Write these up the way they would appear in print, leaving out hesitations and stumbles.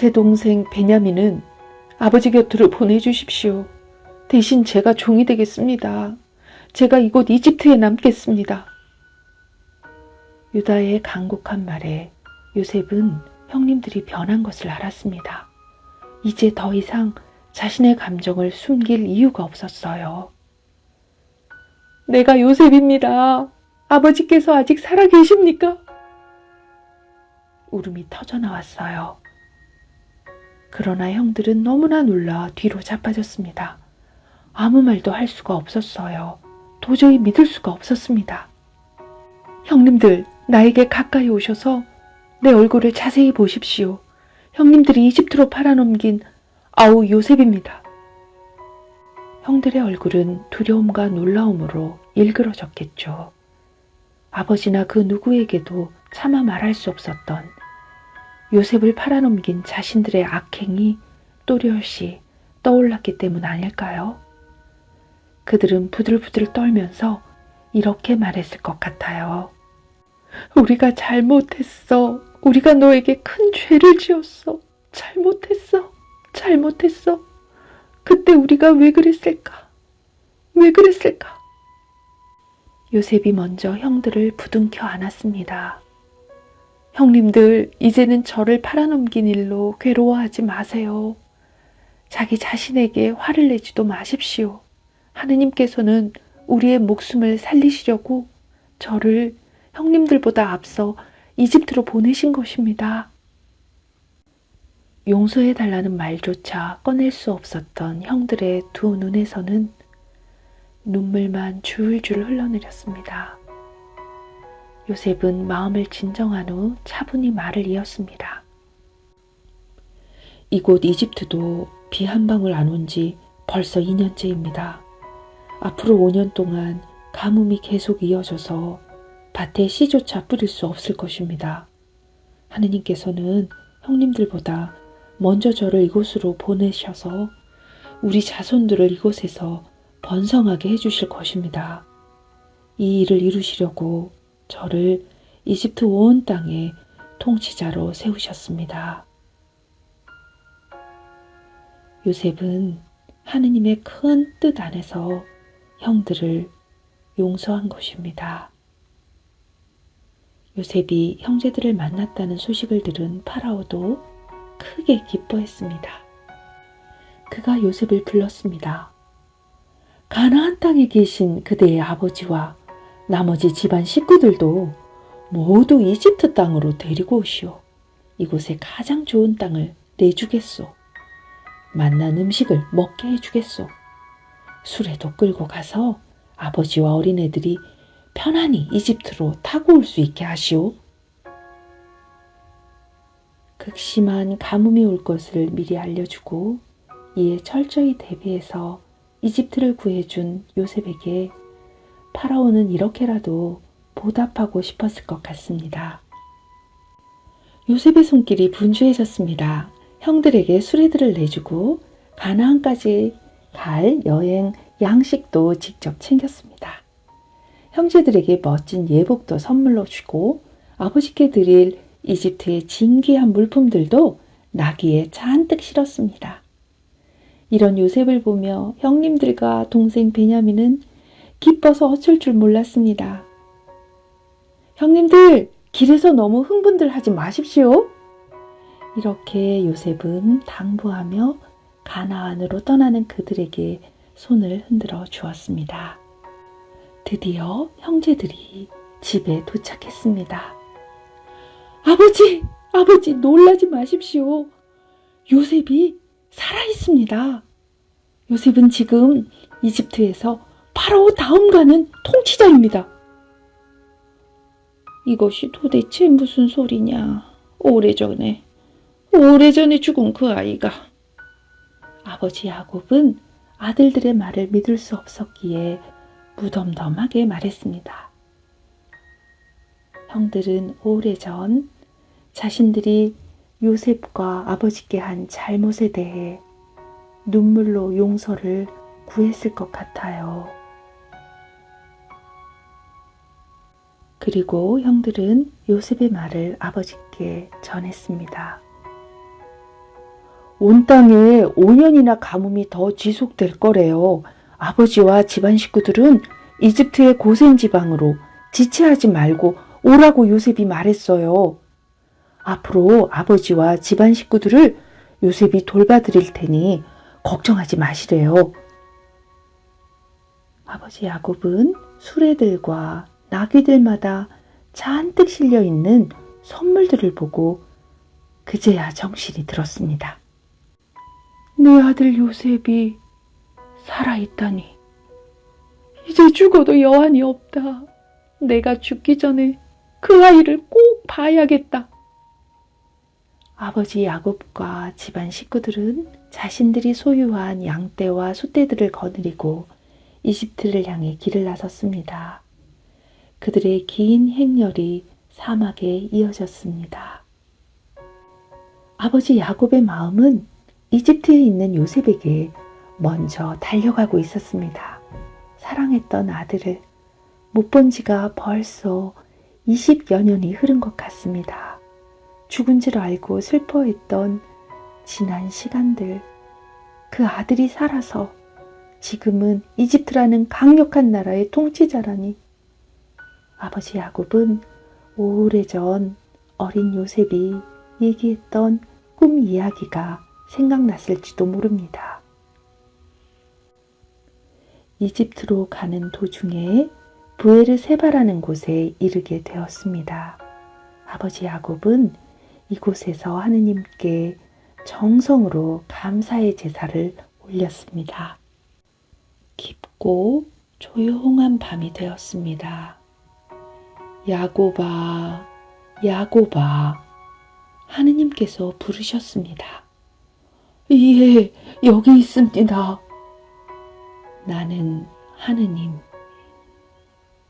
제 동생 베냐민은 아버지 곁으로 보내주십시오. 대신 제가 종이 되겠습니다. 제가 이곳 이집트에 남겠습니다. 유다의 간곡한 말에 요셉은 형님들이 변한 것을 알았습니다. 이제 더 이상 자신의 감정을 숨길 이유가 없었어요. 내가 요셉입니다. 아버지께서 아직 살아 계십니까? 울음이 터져 나왔어요. 그러나 형들은 너무나 놀라 뒤로 자빠졌습니다. 아무 말도 할 수가 없었어요. 도저히 믿을 수가 없었습니다. 형님들, 나에게 가까이 오셔서 내 얼굴을 자세히 보십시오. 형님들이 이집트로 팔아넘긴 아우 요셉입니다. 형들의 얼굴은 두려움과 놀라움으로 일그러졌겠죠. 아버지나 그 누구에게도 차마 말할 수 없었던 요셉을 팔아넘긴 자신들의 악행이 또렷이 떠올랐기 때문 아닐까요? 그들은 부들부들 떨면서 이렇게 말했을 것 같아요. 우리가 잘못했어. 우리가 너에게 큰 죄를 지었어. 잘못했어. 그때 우리가 왜 그랬을까? 요셉이 먼저 형들을 부둥켜 안았습니다. 형님들, 이제는 저를 팔아넘긴 일로 괴로워하지 마세요. 자기 자신에게 화를 내지도 마십시오. 하느님께서는 우리의 목숨을 살리시려고 저를 형님들보다 앞서 이집트로 보내신 것입니다. 용서해달라는 말조차 꺼낼 수 없었던 형들의 두 눈에서는 눈물만 줄줄 흘러내렸습니다. 요셉은 마음을 진정한 후 차분히 말을 이었습니다. 이곳 이집트도 비 한 방울 안 온 지 벌써 2년째입니다. 앞으로 5년 동안 가뭄이 계속 이어져서 밭에 씨조차 뿌릴 수 없을 것입니다. 하느님께서는 형님들보다 먼저 저를 이곳으로 보내셔서 우리 자손들을 이곳에서 번성하게 해주실 것입니다. 이 일을 이루시려고 저를 이집트 온 땅의 통치자로 세우셨습니다. 요셉은 하느님의 큰 뜻 안에서 형들을 용서한 것입니다. 요셉이 형제들을 만났다는 소식을 들은 파라오도 크게 기뻐했습니다. 그가 요셉을 불렀습니다. 가나안 땅에 계신 그대의 아버지와 나머지 집안 식구들도 모두 이집트 땅으로 데리고 오시오. 이곳에 가장 좋은 땅을 내주겠소. 맛난 음식을 먹게 해주겠소. 수레도 끌고 가서 아버지와 어린애들이 편안히 이집트로 타고 올 수 있게 하시오. 극심한 가뭄이 올 것을 미리 알려주고 이에 철저히 대비해서 이집트를 구해준 요셉에게 파라오는 이렇게라도 보답하고 싶었을 것 같습니다. 요셉의 손길이 분주해졌습니다. 형들에게 수레들을 내주고 가나안까지 갈 여행 양식도 직접 챙겼습니다. 형제들에게 멋진 예복도 선물로 주고 아버지께 드릴 이집트의 진귀한 물품들도 나귀에 잔뜩 실었습니다. 이런 요셉을 보며 형님들과 동생 베냐민은 기뻐서 어쩔 줄 몰랐습니다. 형님들, 길에서 너무 흥분들 하지 마십시오. 이렇게 요셉은 당부하며 가나안으로 떠나는 그들에게 손을 흔들어 주었습니다. 드디어 형제들이 집에 도착했습니다. 아버지, 놀라지 마십시오. 요셉이 살아있습니다. 요셉은 지금 이집트에서 파라오 다음 가는 통치자입니다. 이것이 도대체 무슨 소리냐. 오래전에 죽은 그 아이가. 아버지 야곱은 아들들의 말을 믿을 수 없었기에 무덤덤하게 말했습니다. 형들은 오래전 자신들이 요셉과 아버지께 한 잘못에 대해 눈물로 용서를 구했을 것 같아요. 그리고 형들은 요셉의 말을 아버지께 전했습니다. 온 땅에 5년이나 가뭄이 더 지속될 거래요. 아버지와 집안 식구들은 이집트의 고센 지방으로 지체하지 말고 오라고 요셉이 말했어요. 앞으로 아버지와 집안 식구들을 요셉이 돌봐드릴 테니 걱정하지 마시래요. 아버지 야곱은 수레들과 나귀들마다 잔뜩 실려 있는 선물들을 보고 그제야 정신이 들었습니다. 내 아들 요셉이 살아있다니. 이제 죽어도 여한이 없다. 내가 죽기 전에 그 아이를 꼭 봐야겠다. 아버지 야곱과 집안 식구들은 자신들이 소유한 양떼와 소떼들을 거느리고 이집트를 향해 길을 나섰습니다. 그들의 긴 행렬이 사막에 이어졌습니다. 아버지 야곱의 마음은 이집트에 있는 요셉에게 먼저 달려가고 있었습니다. 사랑했던 아들을 못 본 지가 벌써 20여 년이 흐른 것 같습니다. 죽은 줄 알고 슬퍼했던 지난 시간들, 그 아들이 살아서 지금은 이집트라는 강력한 나라의 통치자라니. 아버지 야곱은 오래전 어린 요셉이 얘기했던 꿈 이야기가 생각났을지도 모릅니다. 이집트로 가는 도중에 브에르세바라는 곳에 이르게 되었습니다. 아버지 야곱은 이곳에서 하느님께 정성으로 감사의 제사를 올렸습니다. 깊고 조용한 밤이 되었습니다. 야곱아, 야곱아, 하느님께서 부르셨습니다. 예, 여기 있습니다. 나는 하느님,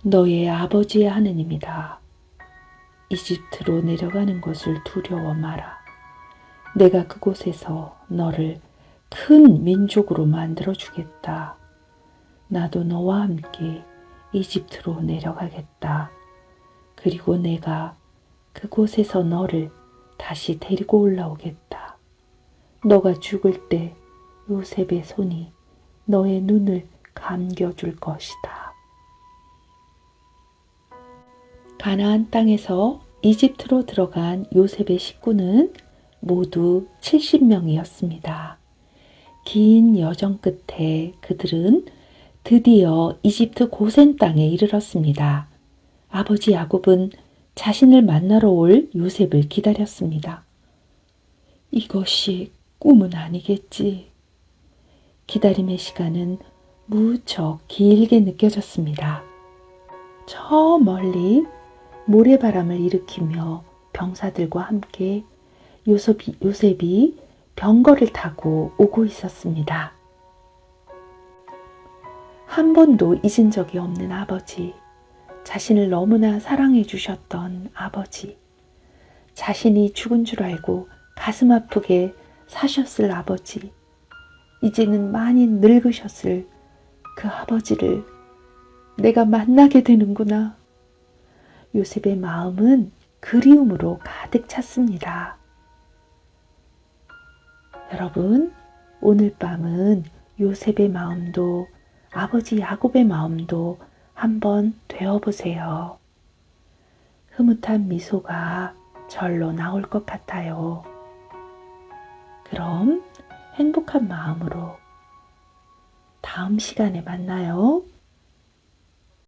너의 아버지의 하느님이다. 이집트로 내려가는 것을 두려워 마라. 내가 그곳에서 너를 큰 민족으로 만들어 주겠다. 나도 너와 함께 이집트로 내려가겠다. 그리고 내가 그곳에서 너를 다시 데리고 올라오겠다. 너가 죽을 때 요셉의 손이 너의 눈을 감겨줄 것이다. 가나안 땅에서 이집트로 들어간 요셉의 식구는 모두 70명이었습니다. 긴 여정 끝에 그들은 드디어 이집트 고센 땅에 이르렀습니다. 아버지 야곱은 자신을 만나러 올 요셉을 기다렸습니다. 이것이 꿈은 아니겠지. 기다림의 시간은 무척 길게 느껴졌습니다. 저 멀리 모래바람을 일으키며 병사들과 함께 요셉이 병거를 타고 오고 있었습니다. 한 번도 잊은 적이 없는 아버지, 자신을 너무나 사랑해 주셨던 아버지, 자신이 죽은 줄 알고 가슴 아프게 사셨을 아버지, 이제는 많이 늙으셨을 그 아버지를 내가 만나게 되는구나. 요셉의 마음은 그리움으로 가득 찼습니다. 여러분, 오늘 밤은 요셉의 마음도 아버지 야곱의 마음도 한번 되어보세요. 흐뭇한 미소가 절로 나올 것 같아요. 그럼 행복한 마음으로 다음 시간에 만나요.